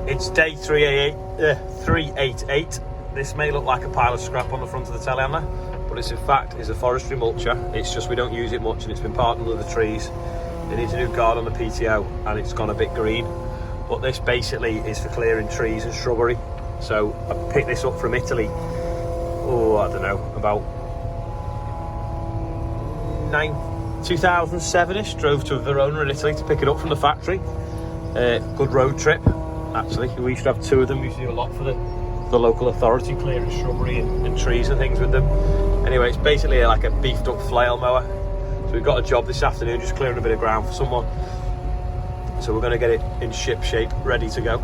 It's day 388. This may look like a pile of scrap on the front of the telehandler, but it's in fact is a forestry mulcher. It's just we don't use it much and it's been parked under the trees. It needs a new guard on the PTO and it's gone a bit green. But this basically is for clearing trees and shrubbery. So I picked this up from Italy, I don't know, about 2007-ish. Drove to Verona in Italy to pick it up from the factory. Good road trip, actually. We used to have two of them. We used to do a lot for the local authority, clearing shrubbery and trees and things with them. Anyway, it's basically like a beefed up flail mower. So we've got a job this afternoon, just clearing a bit of ground for someone. So we're going to get it in ship shape, ready to go.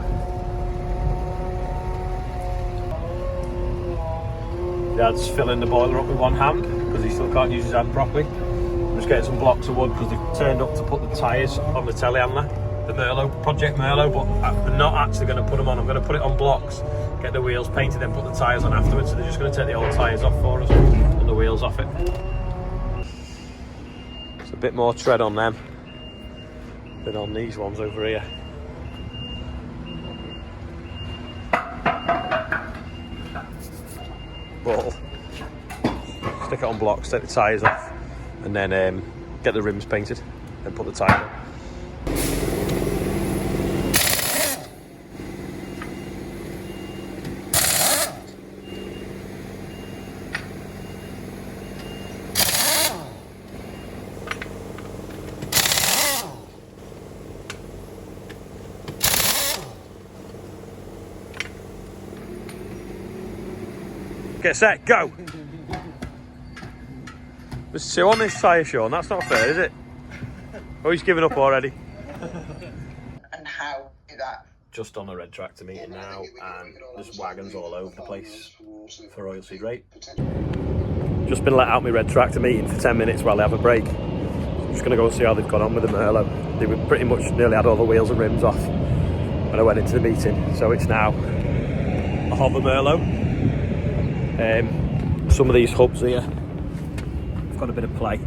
Dad's filling the boiler up with one hand because he still can't use his hand properly. I'm just getting some blocks of wood because they've turned up to put the tyres on the telehandler, the Merlo, Project Merlo, but I'm not actually going to put them on. I'm going to put it on blocks, get the wheels painted, then put the tyres on afterwards. So they're just going to take the old tyres off for us and the wheels off it. It's a bit more tread on them than on these ones over here. But stick it on blocks, take the tyres off, and then get the rims painted and put the tyre on. Get set, go! There's two on this tyre, Sean. That's not fair, is it? Oh, he's given up already. And how do that? Just on a red tractor meeting now, and there's wagons all over the place for oilseed rape. Just been let out my red tractor meeting for 10 minutes while they have a break. I'm just going to go and see how they've gone on with the Merlo. They were pretty much nearly had all the wheels and rims off when I went into the meeting. So it's now a HOVER MERLO. Some of these hubs here have got a bit of play,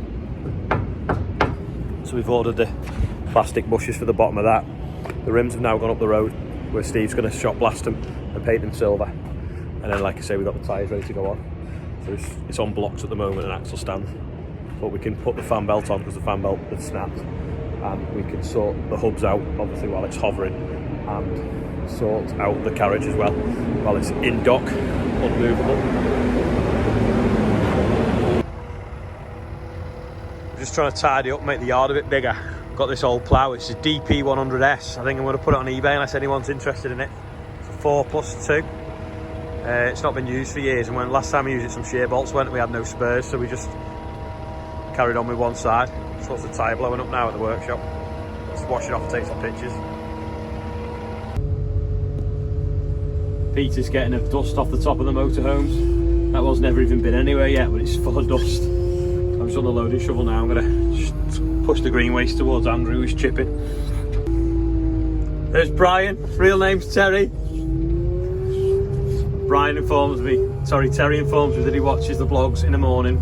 so we've ordered the plastic bushes for the bottom of that. The rims have now gone up the road where Steve's going to shot blast them and paint them silver, and then like I say, we've got the tyres ready to go on. So it's on blocks at the moment, an axle stand, but we can put the fan belt on because the fan belt had snapped, and we can sort the hubs out obviously while it's hovering, and sort out the carriage as well while it's in dock, unmovable. Just trying to tidy up, make the yard a bit bigger. Got this old plough, it's a DP100S. I think I'm going to put it on eBay unless anyone's interested in it. It's a 4+2. It's not been used for years, and when last time we used it, some shear bolts went and we had no spurs, so we just carried on with one side. So what's the tyre blowing up now at the workshop? Let's wash it off and take some pictures. Peter's getting a dust off the top of the motorhomes. That one's never even been anywhere yet, but it's full of dust. I'm just on the loading shovel now. I'm going to push the green waste towards Andrew, who's chipping. There's Brian, real name's Terry. Terry informs me that he watches the vlogs in the morning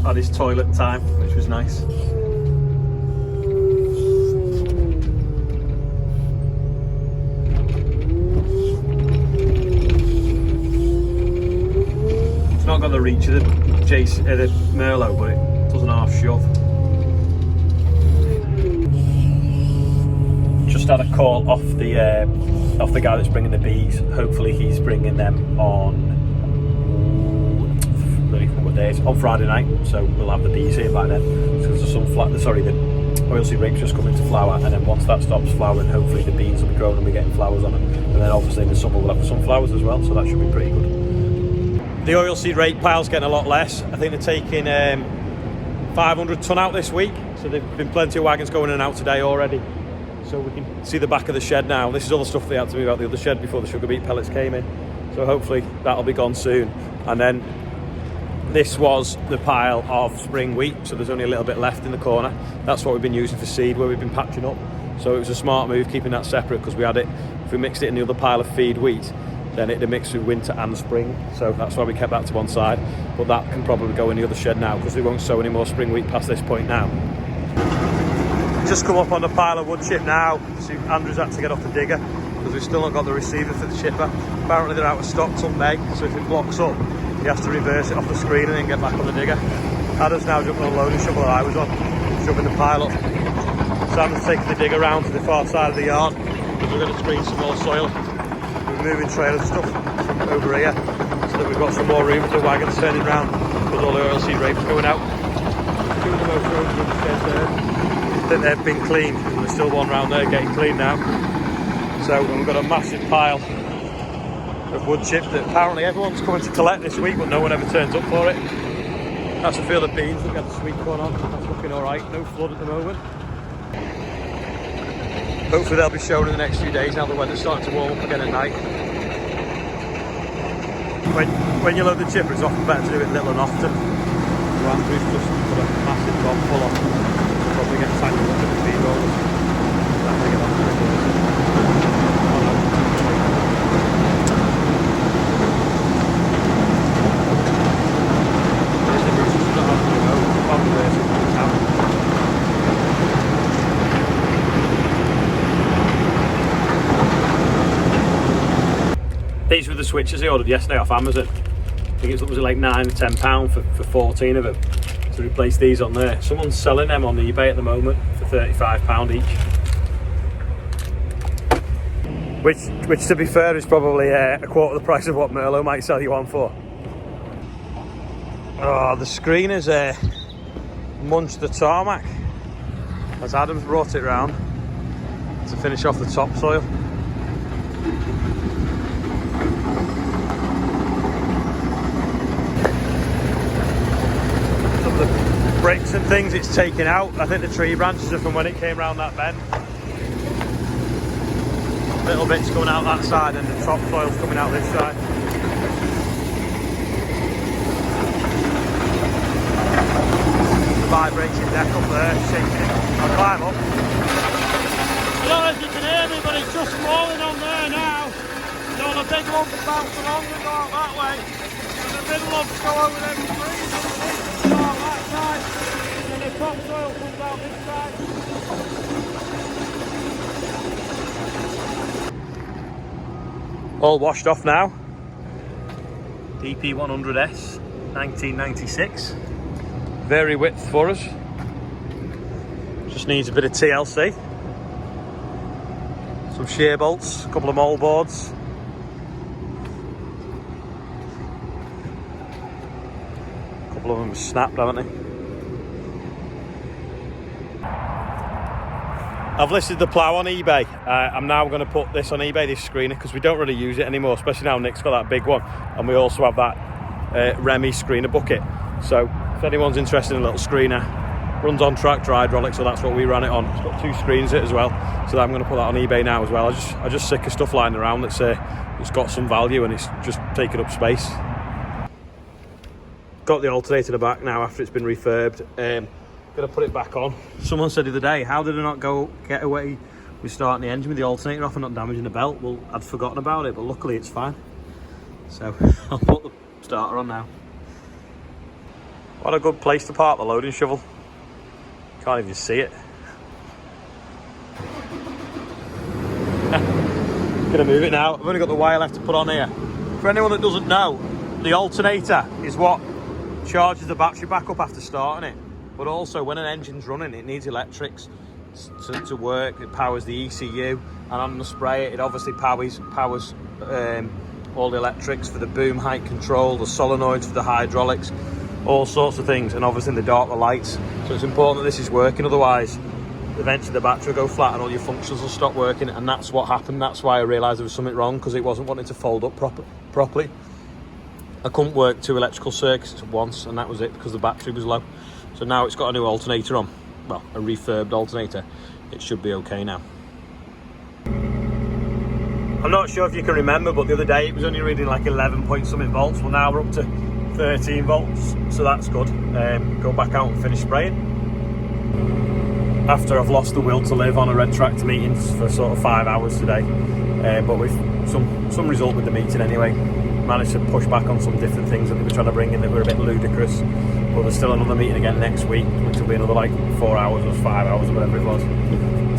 at his toilet time, which was nice. It's not got the reach of the Merlo, but it doesn't half shove. Just had a call off the guy that's bringing the bees. Hopefully he's bringing them on what day is it? On Friday night, so we'll have the bees here by then. So there's the oilseed rape's just coming to flower, and then once that stops flowering, hopefully the beans will be growing and we're getting flowers on them. And then obviously in the summer we'll have some flowers as well, so that should be pretty good. The oilseed rape pile's getting a lot less. I think they're taking 500 tonne out this week, so there've been plenty of wagons going in and out today already. So we can see the back of the shed now. This is all the stuff they had to move out the other shed before the sugar beet pellets came in. So hopefully that'll be gone soon. And then this was the pile of spring wheat, so there's only a little bit left in the corner. That's what we've been using for seed, where we've been patching up. So it was a smart move keeping that separate, because we had it, if we mixed it in the other pile of feed wheat, then it'd mix with winter and spring. So that's why we kept that to one side. But that can probably go in the other shed now, because we won't sow any more spring wheat past this point now. Just come up on the pile of wood chip now. So Andrew's had to get off the digger. because we've still not got the receiver for the chipper. Apparently they're out of stock till May, so if it blocks up, he has to reverse it off the screen and then get back on the digger. Adam's now jumping on the loading shovel that I was on, shoving the pile up. Sam's taking the digger around to the far side of the yard because we're going to screen some more soil. We're moving trailers and stuff from over here so that we've got some more room for the wagons turning round because all the oilseed rape's going out. Two of the most roads upstairs there, I think they've been cleaned. There's still one round there getting cleaned now. So we've got a massive pile of wood chip that apparently everyone's coming to collect this week, but no one ever turns up for it. That's a field of beans. We've got the sweet corn on. That's looking all right. No flood at the moment. Hopefully they'll be shown in the next few days now the weather's starting to warm up again at night. When you load the chipper, it's often better to do it little and often. So Andrew's just put a massive bob full on. Probably get tangled up in the feed rollers. That big enough to reverse it. These were the switches I ordered yesterday off Amazon. I think it was like £9 or £10 for 14 of them to replace these on there. Someone's selling them on eBay at the moment for £35 each. Which to be fair is probably a quarter of the price of what Merlo might sell you on for. Oh, the screeners munched the tarmac as Adam's brought it round to finish off the topsoil. Bricks and things it's taken out. I think the tree branches are from when it came round that bend. Little bits coming out that side and the topsoil's coming out this side. The vibrating deck up there, shaking it. I'll climb up. I don't know if you can hear me, but it's just falling on there now. So the big lumps bounce along and go out that way. And the middle lumps go over them trees and go out that side. And the topsoil comes out this side. All washed off now. DP100S 1996. Very width for us. Just needs a bit of TLC. Some shear bolts, a couple of mold boards. A couple of them snapped, haven't they? I've listed the plough on eBay. I'm now going to put this on eBay, this screener, because we don't really use it anymore, especially now Nick's got that big one. And we also have that Remy screener bucket. So if anyone's interested in a little screener, runs on tractor hydraulics, so that's what we ran it on. It's got 2 screens in it as well. So I'm going to put that on eBay now as well. I just sick of stuff lying around that's it's got some value and it's just taking up space. Got the alternator in the back now after it's been refurbed. Gonna put it back on. Someone said the other day, how did I not get away with starting the engine with the alternator off and not damaging the belt? Well, I'd forgotten about it, but luckily it's fine. So I'll put the starter on now. What a good place to park the loading shovel. Can't even see it. Gonna move it now. I've only got the wire left to put on here. For anyone that doesn't know, the alternator is what charges the battery back up after starting it. But also when an engine's running, it needs electrics to work. It powers the ECU, and on the sprayer it obviously powers all the electrics for the boom height control, the solenoids for the hydraulics, all sorts of things, and obviously in the dark the lights. So it's important that this is working, otherwise eventually the battery will go flat and all your functions will stop working, and that's what happened. That's why I realised there was something wrong, because it wasn't wanting to fold up properly. I couldn't work 2 electrical circuits at once, and that was it, because the battery was low. So now it's got a new alternator on, well, a refurbed alternator. It should be okay now. I'm not sure if you can remember, but the other day it was only reading like 11 point something volts. Well, now we're up to 13 volts, so that's good. Go back out and finish spraying. After I've lost the will to live on a red tractor meetings for sort of 5 hours today, but with some result with the meeting anyway. Managed to push back on some different things that they were trying to bring in that were a bit ludicrous. But there's still another meeting again next week, which will be another like 4 hours or 5 hours or whatever it was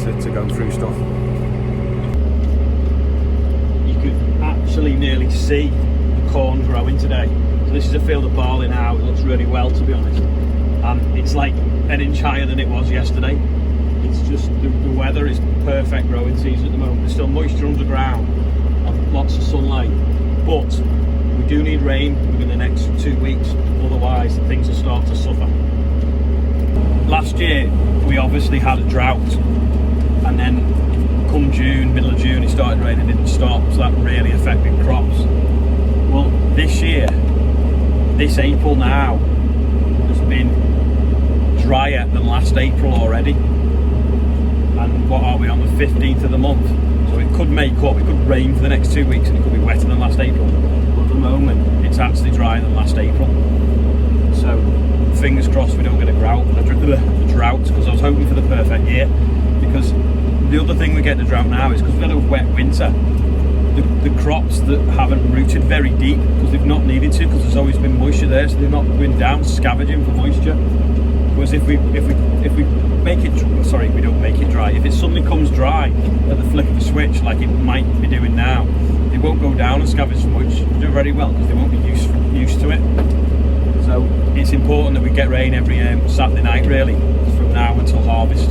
to go through stuff. actually see the corn growing today. So this is a field of barley now. It looks really well, to be honest. And it's like an inch higher than it was yesterday. It's just the weather is perfect growing season at the moment. There's still moisture underground and lots of sunlight, but we do need rain within the next 2 weeks, otherwise things will start to suffer. Last year we obviously had a drought, and then come June, middle of June, it started raining, it didn't stop, so that really affected crops. Well, this year, this April now, has been drier than last April already. And what are we on, the 15th of the month? So it could make up, it could rain for the next 2 weeks and it could be wetter than last April. But at the moment, it's actually drier than last April. So fingers crossed we don't get a drought, because I was hoping for the perfect year. Because the other thing we get the drought now is because we've had a wet winter, the crops that haven't rooted very deep because they've not needed to, because there's always been moisture there, so they've not been down scavenging for moisture. Whereas if we make it, sorry, we don't make it dry. If it suddenly comes dry at the flick of the switch, like it might be doing now, they won't go down and scavenge so much, do very well, because they won't be used to it. So it's important that we get rain every Saturday night, really, from now until harvest.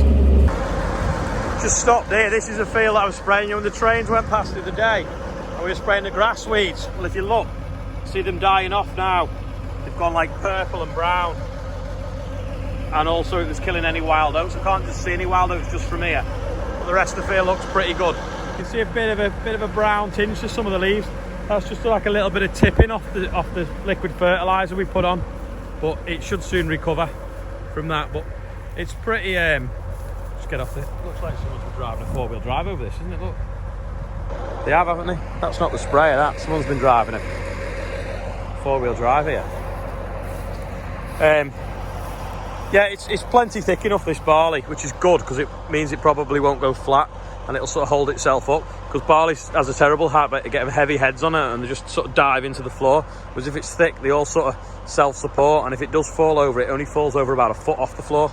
Just stopped here. This is a field that I was spraying when the trains went past the other day, and we were spraying the grass weeds. Well, if you look, see them dying off now. They've gone like purple and brown. And also it was killing any wild oats. I can't just see any wild oats just from here, but the rest of the field looks pretty good. You can see a bit of a brown tinge to some of the leaves. That's just like a little bit of tipping off the liquid fertilizer we put on, but it should soon recover from that. But it's pretty just get off there. Looks like someone's been driving a 4-wheel drive over this, isn't it? Look, they have, haven't they? That's not the sprayer, that someone's been driving a 4-wheel drive here. Yeah, it's plenty thick enough, this barley, which is good, because it means it probably won't go flat and it'll sort of hold itself up, because barley has a terrible habit of getting heavy heads on it and they just sort of dive into the floor. Whereas if it's thick, they all sort of self-support, and if it does fall over, it only falls over about a foot off the floor.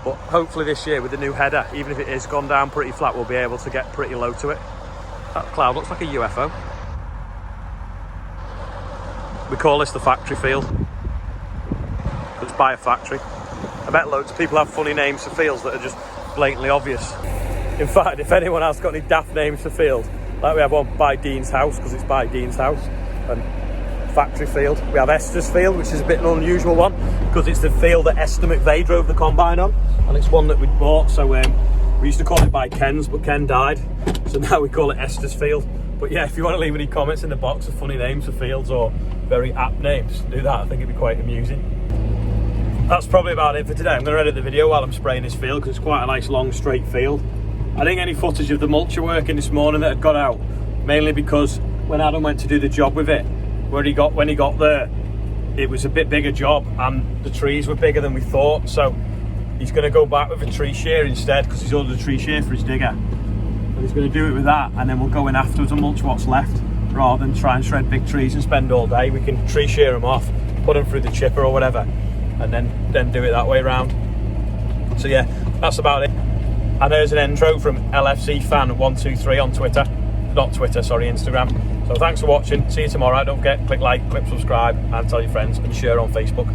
But hopefully this year with the new header, even if it is gone down pretty flat, we'll be able to get pretty low to it. That cloud looks like a UFO. We call this the factory field. It's by a factory. I bet loads of people have funny names for fields that are just blatantly obvious. In fact, if anyone has got any daft names for fields, like we have one by Dean's house, because it's by Dean's house, and factory field. We have Esther's field, which is a bit an unusual one, because it's the field that Esther McVeigh drove the combine on, and it's one that we'd bought, so we used to call it by Ken's, but Ken died, so now we call it Esther's field. But yeah, if you want to leave any comments in the box of funny names for fields or very apt names, do that. I think it'd be quite amusing. That's probably about it for today. I'm going to edit the video while I'm spraying this field, because it's quite a nice long straight field. I didn't get any footage of the mulcher working this morning that had got out, mainly because when Adam went to do the job with it, when he got there, it was a bit bigger job and the trees were bigger than we thought, so he's going to go back with a tree shear instead, because he's ordered a tree shear for his digger, and he's going to do it with that, and then we'll go in afterwards and mulch what's left, rather than try and shred big trees and spend all day. We can tree shear them off, put them through the chipper or whatever, and then do it that way around. So yeah, that's about it. And there's an intro from LFC fan 123 on Twitter, not Twitter, sorry, Instagram. So thanks for watching. See you tomorrow. Don't forget, click like, click subscribe, and tell your friends, and share on Facebook.